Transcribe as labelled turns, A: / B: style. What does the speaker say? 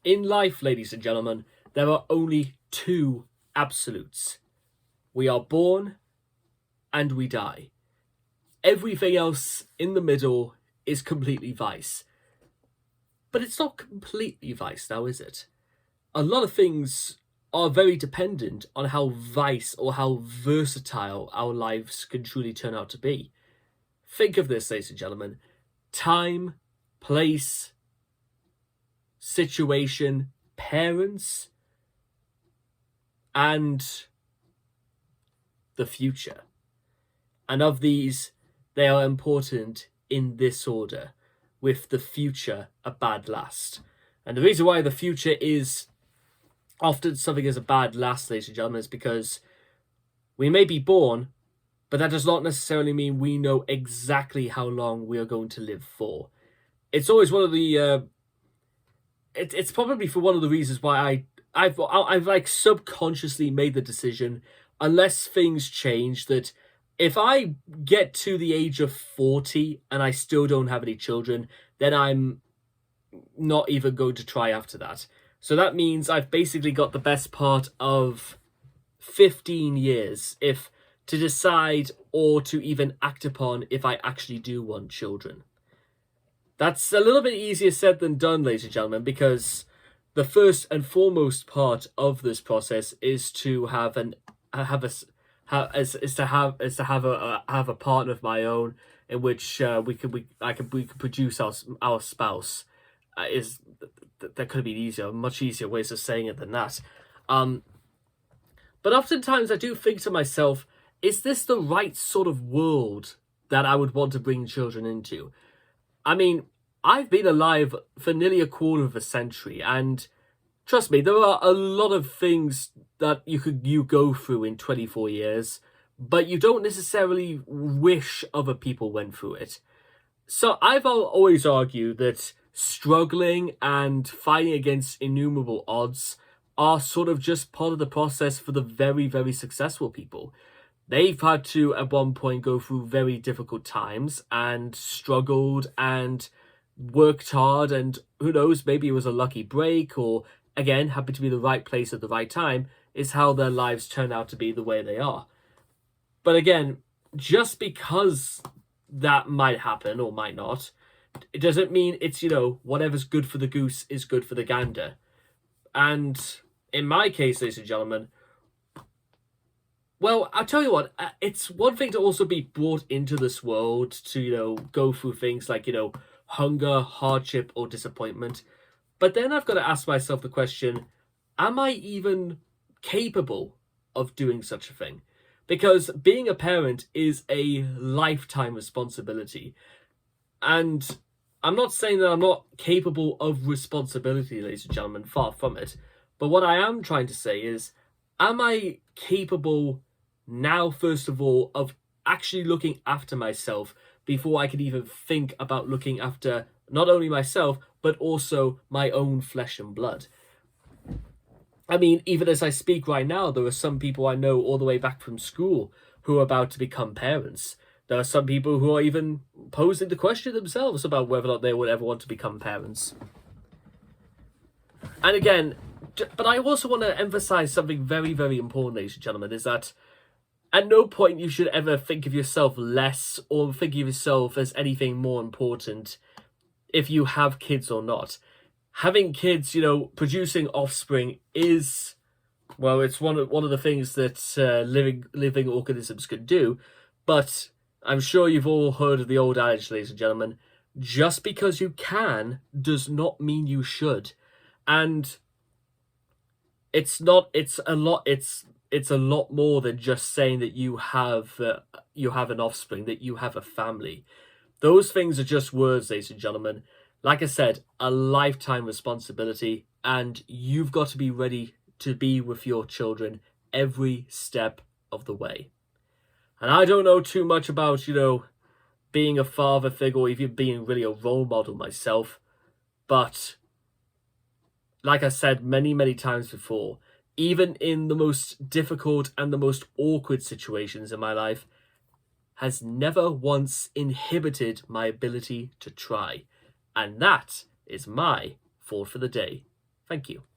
A: In life, ladies and gentlemen, there are only two absolutes. We are born and we die. Everything else in the middle is completely vice. But it's not completely vice now, is it? A lot of things are very dependent on how vice or how versatile our lives can truly turn out to be. Think of this, ladies and gentlemen. Time, place, situation, parents, and the future. And of these, they are important in this order, with the future a bad last. And the reason why the future is often something as a bad last, ladies and gentlemen, is because we may be born, but that does not necessarily mean we know exactly how long we are going to live for. It's always one of the it's probably for one of the reasons why I've like subconsciously made the decision, unless things change, that if I get to the age of 40 and I still don't have any children, then I'm not even going to try after that. So that means I've basically got the best part of 15 years if to decide or to even act upon if I actually do want children. That's a little bit easier said than done, ladies and gentlemen, because the first and foremost part of this process is to have a partner of my own in which we could produce our spouse. That could be easier, much easier ways of saying it than that. But oftentimes I do think to myself, is this the right sort of world that I would want to bring children into? I mean, I've been alive for nearly a quarter of a century, and trust me, there are a lot of things that you go through in 24 years, but you don't necessarily wish other people went through it. So I've always argued that struggling and fighting against innumerable odds are sort of just part of the process for the very, very successful people. They've had to, at one point, go through very difficult times and struggled and worked hard, and who knows, maybe it was a lucky break or, again, happened to be the right place at the right time, is how their lives turned out to be the way they are. But again, just because that might happen or might not, it doesn't mean it's, whatever's good for the goose is good for the gander. And in my case, ladies and gentlemen, well, I'll tell you what, it's one thing to also be brought into this world to, go through things like, hunger, hardship, or disappointment. But then I've got to ask myself the question, am I even capable of doing such a thing? Because being a parent is a lifetime responsibility. And I'm not saying that I'm not capable of responsibility, ladies and gentlemen, far from it. But what I am trying to say is, am I capable now, first of all, of actually looking after myself before I can even think about looking after not only myself, but also my own flesh and blood? I mean, even as I speak right now, there are some people I know all the way back from school who are about to become parents. There are some people who are even posing the question themselves about whether or not they would ever want to become parents. And again, but I also want to emphasize something very, very important, ladies and gentlemen, is that at no point you should ever think of yourself less or think of yourself as anything more important if you have kids or not. Having kids, producing offspring is, well, it's one of the things that living organisms can do. But I'm sure you've all heard of the old adage, ladies and gentlemen, just because you can does not mean you should. And it's a lot more than just saying that you have an offspring, that you have a family. Those things are just words, ladies and gentlemen. Like I said, a lifetime responsibility, and you've got to be ready to be with your children every step of the way. And I don't know too much about, being a father figure or even being really a role model myself, but like I said many, many times before, even in the most difficult and the most awkward situations in my life, has never once inhibited my ability to try. And that is my thought for the day. Thank you.